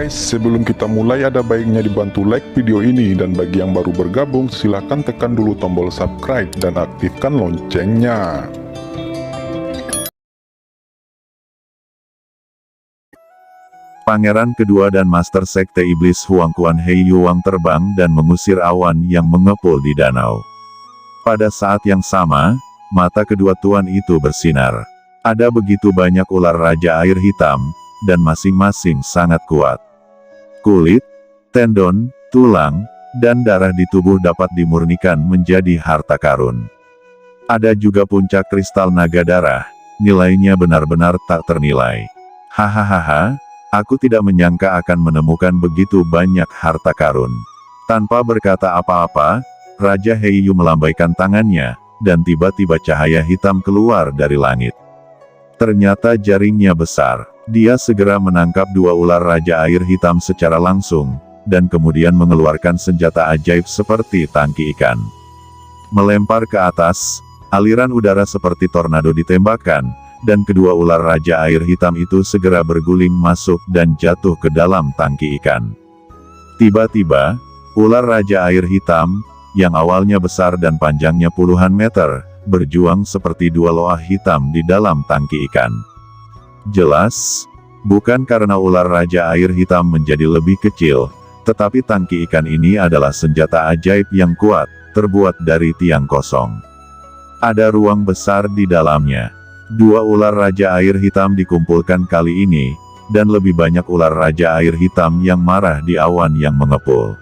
guys, sebelum kita mulai ada baiknya dibantu like video ini, dan bagi yang baru bergabung silahkan tekan dulu tombol subscribe dan aktifkan loncengnya. Pangeran kedua dan Master Sekte Iblis Huang Quan Hei Yuang terbang dan mengusir awan yang mengepul di danau. Pada saat yang sama, mata kedua tuan itu bersinar. Ada begitu banyak ular raja air hitam, dan masing-masing sangat kuat. Kulit, tendon, tulang, dan darah di tubuh dapat dimurnikan menjadi harta karun. Ada juga puncak kristal naga darah, nilainya benar-benar tak ternilai. Hahaha, aku tidak menyangka akan menemukan begitu banyak harta karun. Tanpa berkata apa-apa, Raja Heiyu melambaikan tangannya, dan tiba-tiba cahaya hitam keluar dari langit. Ternyata jaringnya besar. Dia segera menangkap dua ular raja air hitam secara langsung, dan kemudian mengeluarkan senjata ajaib seperti tangki ikan. Melempar ke atas, aliran udara seperti tornado ditembakkan, dan kedua ular raja air hitam itu segera berguling masuk dan jatuh ke dalam tangki ikan. Tiba-tiba, ular raja air hitam, yang awalnya besar dan panjangnya puluhan meter, berjuang seperti dua loah hitam di dalam tangki ikan. Jelas, bukan karena ular raja air hitam menjadi lebih kecil, tetapi tangki ikan ini adalah senjata ajaib yang kuat, terbuat dari tiang kosong. Ada ruang besar di dalamnya. Dua ular raja air hitam dikumpulkan kali ini, dan lebih banyak ular raja air hitam yang marah di awan yang mengepul.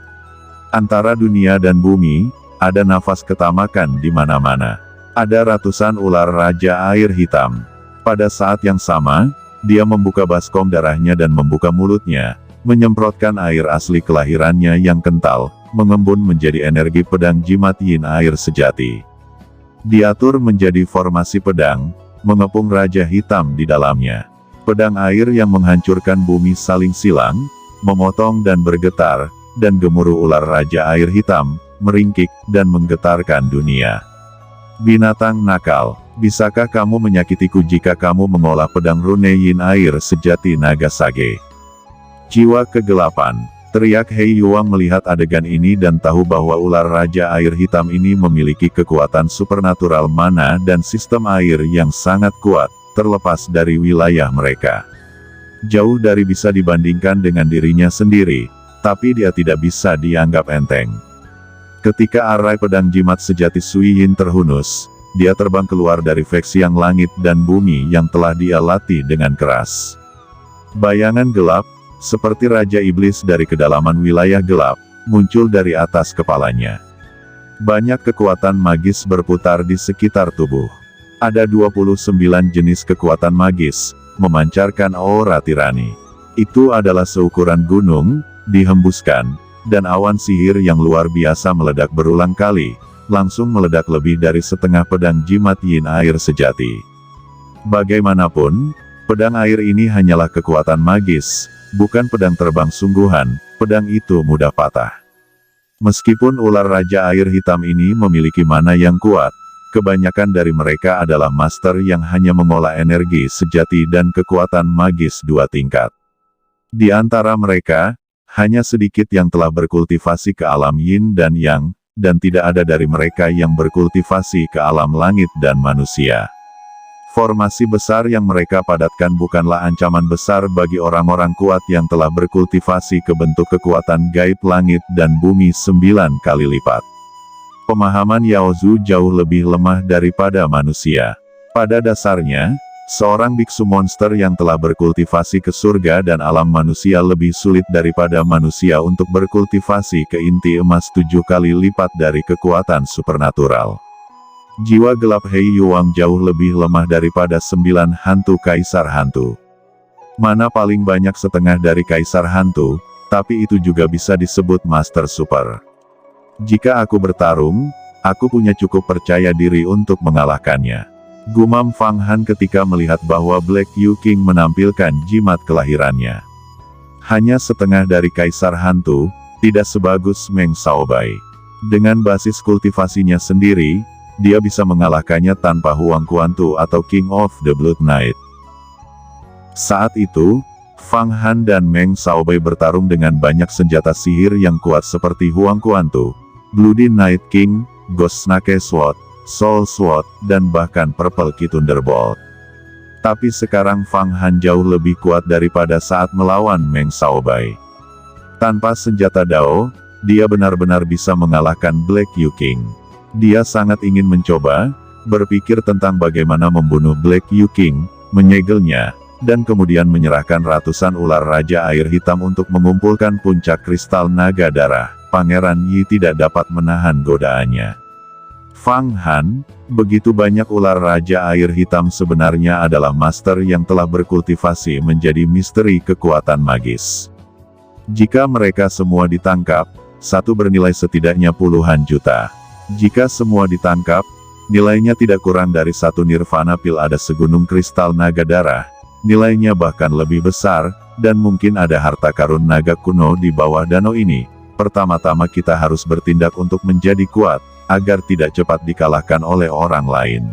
Antara dunia dan bumi, ada nafas ketamakan di mana-mana. Ada ratusan ular raja air hitam. Pada saat yang sama, dia membuka baskom darahnya dan membuka mulutnya, menyemprotkan air asli kelahirannya yang kental, mengembun menjadi energi pedang jimat yin air sejati. Diatur menjadi formasi pedang, mengepung raja hitam di dalamnya. Pedang air yang menghancurkan bumi saling silang, memotong dan bergetar, dan gemuruh ular raja air hitam, meringkik, dan menggetarkan dunia. Binatang nakal, bisakah kamu menyakitiku jika kamu mengolah pedang rune yin air sejati naga sage? Jiwa kegelapan, teriak Hei Yuang melihat adegan ini dan tahu bahwa ular raja air hitam ini memiliki kekuatan supernatural mana dan sistem air yang sangat kuat, terlepas dari wilayah mereka. Jauh dari bisa dibandingkan dengan dirinya sendiri, tapi dia tidak bisa dianggap enteng. Ketika arai pedang jimat sejati Sui Yin terhunus, dia terbang keluar dari veksiang langit dan bumi yang telah dia latih dengan keras. Bayangan gelap, seperti Raja Iblis dari kedalaman wilayah gelap, muncul dari atas kepalanya. Banyak kekuatan magis berputar di sekitar tubuh. Ada 29 jenis kekuatan magis, memancarkan aura tirani. Itu adalah seukuran gunung, dihembuskan, dan awan sihir yang luar biasa meledak berulang kali, langsung meledak lebih dari setengah pedang jimat yin air sejati. Bagaimanapun, pedang air ini hanyalah kekuatan magis, bukan pedang terbang sungguhan, pedang itu mudah patah. Meskipun ular raja air hitam ini memiliki mana yang kuat, kebanyakan dari mereka adalah master yang hanya mengolah energi sejati dan kekuatan magis 2 tingkat. Di antara mereka, hanya sedikit yang telah berkultivasi ke alam yin dan yang, dan tidak ada dari mereka yang berkultivasi ke alam langit dan manusia. Formasi besar yang mereka padatkan bukanlah ancaman besar bagi orang-orang kuat yang telah berkultivasi ke bentuk kekuatan gaib langit dan bumi 9 kali lipat. Pemahaman Yaozu jauh lebih lemah daripada manusia. Pada dasarnya, seorang biksu monster yang telah berkultivasi ke surga dan alam manusia lebih sulit daripada manusia untuk berkultivasi ke inti emas 7 kali lipat dari kekuatan supernatural. Jiwa gelap Hei Yuang jauh lebih lemah daripada 9 hantu kaisar hantu. Mana paling banyak setengah dari kaisar hantu, tapi itu juga bisa disebut master super. Jika aku bertarung, aku punya cukup percaya diri untuk mengalahkannya. Gumam Fang Han ketika melihat bahwa Black Yu King menampilkan jimat kelahirannya. Hanya setengah dari kaisar hantu, tidak sebagus Meng Shaobai. Dengan basis kultivasinya sendiri, dia bisa mengalahkannya tanpa Huang Kuantu atau King of the Blood Knight. Saat itu, Fang Han dan Meng Xiaobei bertarung dengan banyak senjata sihir yang kuat seperti Huang Kuantu, Bloody Night King, Ghost Snake Sword, Soul Sword, dan bahkan Purple Key Thunderbolt. Tapi sekarang Fang Han jauh lebih kuat daripada saat melawan Meng Xiaobei. Tanpa senjata Dao, dia benar-benar bisa mengalahkan Black Yu King. Dia sangat ingin mencoba, berpikir tentang bagaimana membunuh Black Yu King, menyegelnya, dan kemudian menyerahkan ratusan ular Raja Air Hitam untuk mengumpulkan puncak kristal naga darah. Pangeran Yi tidak dapat menahan godaannya. Fang Han, begitu banyak ular Raja Air Hitam sebenarnya adalah master yang telah berkultivasi menjadi misteri kekuatan magis. Jika mereka semua ditangkap, satu bernilai setidaknya puluhan juta. Jika semua ditangkap, nilainya tidak kurang dari satu nirvana pil ada segunung kristal naga darah, nilainya bahkan lebih besar, dan mungkin ada harta karun naga kuno di bawah danau ini. Pertama-tama kita harus bertindak untuk menjadi kuat, agar tidak cepat dikalahkan oleh orang lain.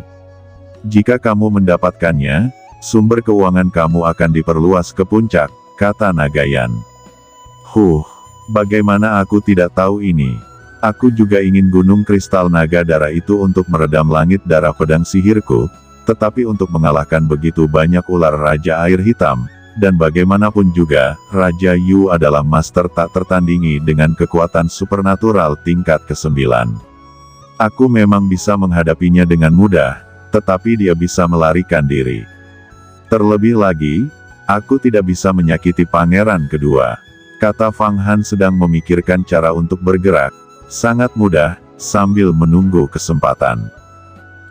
Jika kamu mendapatkannya, sumber keuangan kamu akan diperluas ke puncak, kata Nagayan. Bagaimana aku tidak tahu ini? Aku juga ingin gunung kristal naga darah itu untuk meredam langit darah pedang sihirku, tetapi untuk mengalahkan begitu banyak ular Raja Air Hitam, dan bagaimanapun juga, Raja Yu adalah master tak tertandingi dengan kekuatan supernatural tingkat ke-9. Aku memang bisa menghadapinya dengan mudah, tetapi dia bisa melarikan diri. Terlebih lagi, aku tidak bisa menyakiti pangeran kedua. Kata Fang Han sedang memikirkan cara untuk bergerak, sangat mudah, sambil menunggu kesempatan.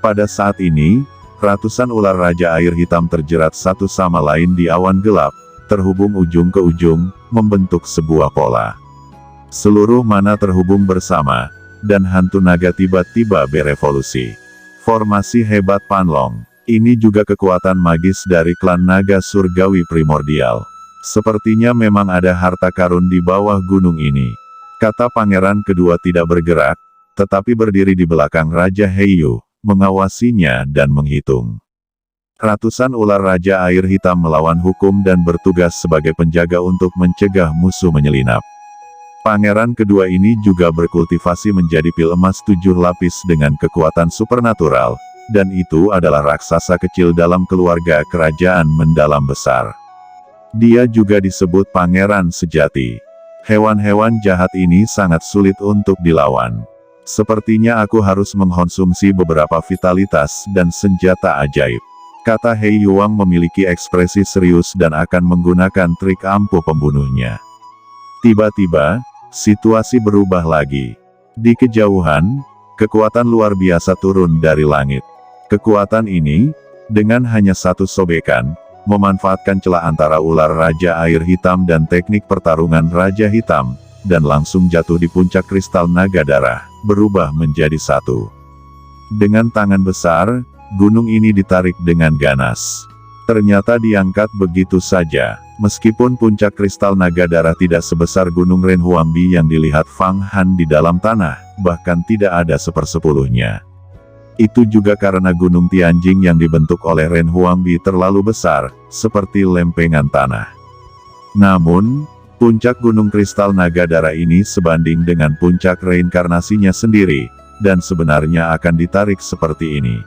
Pada saat ini, ratusan ular Raja Air Hitam terjerat satu sama lain di awan gelap, terhubung ujung ke ujung, membentuk sebuah pola. Seluruh mana terhubung bersama, dan hantu naga tiba-tiba berevolusi. Formasi hebat Panlong, ini juga kekuatan magis dari klan naga surgawi primordial. Sepertinya memang ada harta karun di bawah gunung ini. Kata pangeran kedua tidak bergerak, tetapi berdiri di belakang Raja Heiyu, mengawasinya dan menghitung. Ratusan ular Raja Air Hitam melawan hukum dan bertugas sebagai penjaga untuk mencegah musuh menyelinap. Pangeran kedua ini juga berkultivasi menjadi pil emas 7 lapis dengan kekuatan supernatural, dan itu adalah raksasa kecil dalam keluarga kerajaan mendalam besar. Dia juga disebut pangeran sejati. Hewan-hewan jahat ini sangat sulit untuk dilawan. Sepertinya aku harus mengkonsumsi beberapa vitalitas dan senjata ajaib. Kata Hei Yuang memiliki ekspresi serius dan akan menggunakan trik ampuh pembunuhnya. Tiba-tiba, situasi berubah lagi. Di kejauhan, kekuatan luar biasa turun dari langit. Kekuatan ini, dengan hanya satu sobekan, memanfaatkan celah antara ular Raja Air Hitam dan teknik pertarungan Raja Hitam, dan langsung jatuh di puncak kristal naga darah, berubah menjadi satu. Dengan tangan besar, gunung ini ditarik dengan ganas. Ternyata diangkat begitu saja, meskipun puncak kristal naga darah tidak sebesar gunung Renhuangbi yang dilihat Fang Han di dalam tanah, bahkan tidak ada sepersepuluhnya. Itu juga karena gunung Tianjing yang dibentuk oleh Renhuangbi terlalu besar, seperti lempengan tanah. Namun, puncak gunung kristal naga darah ini sebanding dengan puncak reinkarnasinya sendiri, dan sebenarnya akan ditarik seperti ini.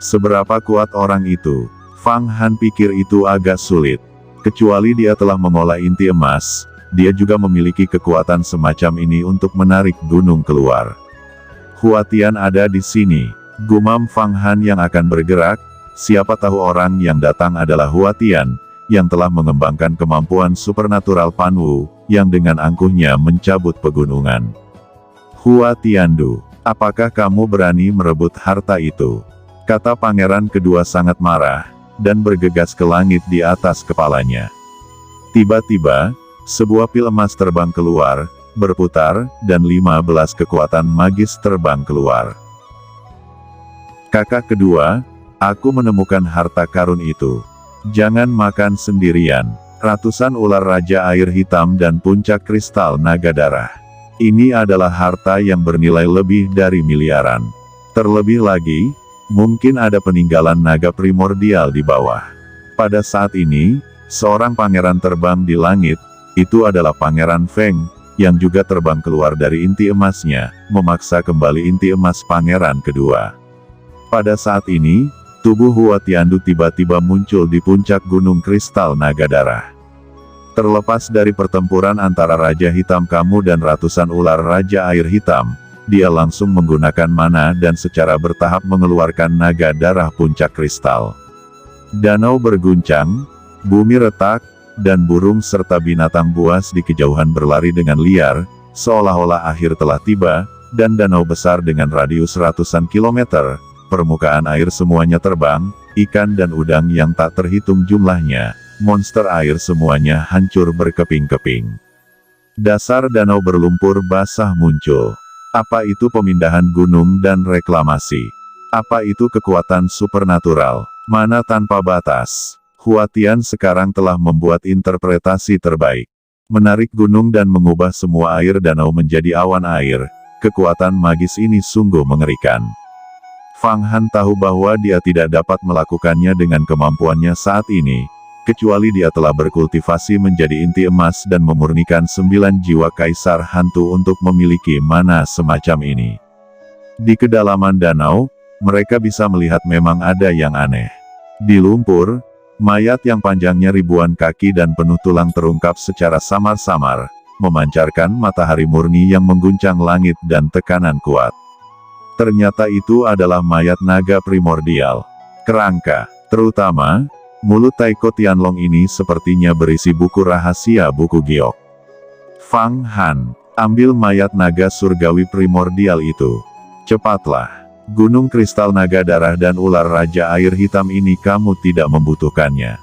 Seberapa kuat orang itu? Fang Han pikir itu agak sulit. Kecuali dia telah mengolah inti emas, dia juga memiliki kekuatan semacam ini untuk menarik gunung keluar. Huatian ada di sini. Gumam Fang Han yang akan bergerak, siapa tahu orang yang datang adalah Huatian, yang telah mengembangkan kemampuan supernatural Panwu, yang dengan angkuhnya mencabut pegunungan. Huatiandu, apakah kamu berani merebut harta itu? Kata pangeran kedua sangat marah, dan bergegas ke langit di atas kepalanya. Tiba-tiba, sebuah pil emas terbang keluar, berputar, dan 15 kekuatan magis terbang keluar. Kakak kedua, aku menemukan harta karun itu. Jangan makan sendirian. Ratusan ular Raja Air Hitam dan puncak kristal naga darah. Ini adalah harta yang bernilai lebih dari miliaran. Terlebih lagi, mungkin ada peninggalan naga primordial di bawah. Pada saat ini, seorang pangeran terbang di langit, itu adalah Pangeran Feng, yang juga terbang keluar dari inti emasnya, memaksa kembali inti emas pangeran kedua. Pada saat ini, tubuh Hua Tiandu tiba-tiba muncul di puncak Gunung Kristal Naga Darah. Terlepas dari pertempuran antara Raja Hitam Kamu dan ratusan ular Raja Air Hitam, dia langsung menggunakan mana dan secara bertahap mengeluarkan naga darah puncak kristal. Danau berguncang, bumi retak, dan burung serta binatang buas di kejauhan berlari dengan liar, seolah-olah akhir telah tiba, dan danau besar dengan radius ratusan kilometer, permukaan air semuanya terbang, ikan dan udang yang tak terhitung jumlahnya, monster air semuanya hancur berkeping-keping. Dasar danau berlumpur basah muncul. Apa itu pemindahan gunung dan reklamasi? Apa itu kekuatan supernatural? Mana tanpa batas? Hua Tian sekarang telah membuat interpretasi terbaik. Menarik gunung dan mengubah semua air danau menjadi awan air. Kekuatan magis ini sungguh mengerikan. Fang Han tahu bahwa dia tidak dapat melakukannya dengan kemampuannya saat ini, kecuali dia telah berkultivasi menjadi inti emas dan memurnikan 9 jiwa kaisar hantu untuk memiliki mana semacam ini. Di kedalaman danau, mereka bisa melihat memang ada yang aneh. Di lumpur, mayat yang panjangnya ribuan kaki dan penuh tulang terungkap secara samar-samar, memancarkan matahari murni yang mengguncang langit dan tekanan kuat. Ternyata itu adalah mayat naga primordial. Kerangka, terutama mulut Taiko Tianlong ini sepertinya berisi buku rahasia buku giok. Fang Han, ambil mayat naga surgawi primordial itu. Cepatlah. Gunung Kristal Naga Darah dan ular Raja Air Hitam ini kamu tidak membutuhkannya.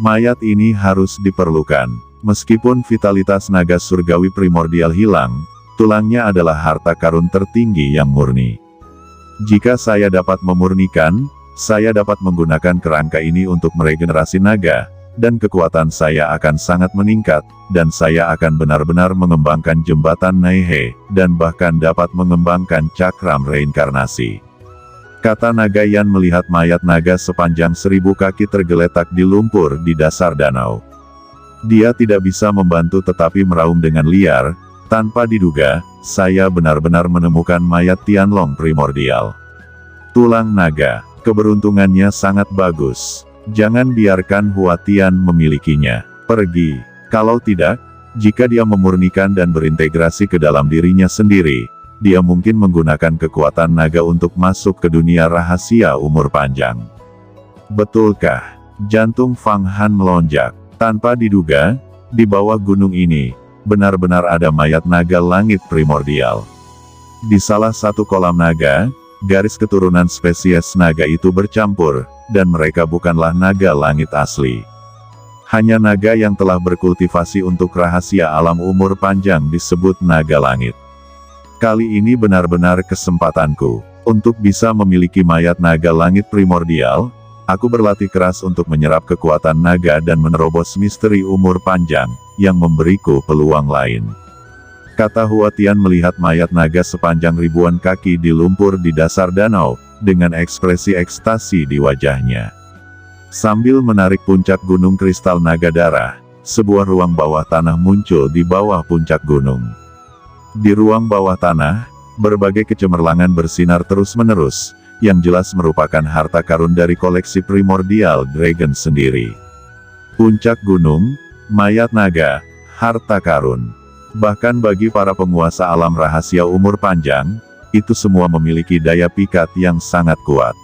Mayat ini harus diperlukan. Meskipun vitalitas naga surgawi primordial hilang, tulangnya adalah harta karun tertinggi yang murni. Jika saya dapat memurnikan, saya dapat menggunakan kerangka ini untuk meregenerasi naga, dan kekuatan saya akan sangat meningkat, dan saya akan benar-benar mengembangkan jembatan Naihe, dan bahkan dapat mengembangkan cakram reinkarnasi. Kata Naga Yan melihat mayat naga sepanjang 1000 kaki tergeletak di lumpur di dasar danau. Dia tidak bisa membantu tetapi meraung dengan liar, tanpa diduga, saya benar-benar menemukan mayat Tianlong primordial. Tulang naga. Keberuntungannya sangat bagus. Jangan biarkan Hua Tian memilikinya. Pergi. Kalau tidak, jika dia memurnikan dan berintegrasi ke dalam dirinya sendiri, dia mungkin menggunakan kekuatan naga untuk masuk ke dunia rahasia umur panjang. Betulkah? Jantung Fang Han melonjak. Tanpa diduga, di bawah gunung ini, benar-benar ada mayat naga langit primordial. Di salah satu kolam naga, garis keturunan spesies naga itu bercampur, dan mereka bukanlah naga langit asli. Hanya naga yang telah berkultivasi untuk rahasia alam umur panjang disebut naga langit. Kali ini benar-benar kesempatanku. Untuk bisa memiliki mayat naga langit primordial, aku berlatih keras untuk menyerap kekuatan naga dan menerobos misteri umur panjang, yang memberiku peluang lain. Kata Hua Tian melihat mayat naga sepanjang ribuan kaki di lumpur di dasar danau, dengan ekspresi ekstasi di wajahnya. Sambil menarik puncak Gunung Kristal Naga Darah, sebuah ruang bawah tanah muncul di bawah puncak gunung. Di ruang bawah tanah, berbagai kecemerlangan bersinar terus-menerus, yang jelas merupakan harta karun dari koleksi primordial Dragon sendiri. Puncak gunung, mayat naga, harta karun. Bahkan bagi para penguasa alam rahasia umur panjang, itu semua memiliki daya pikat yang sangat kuat.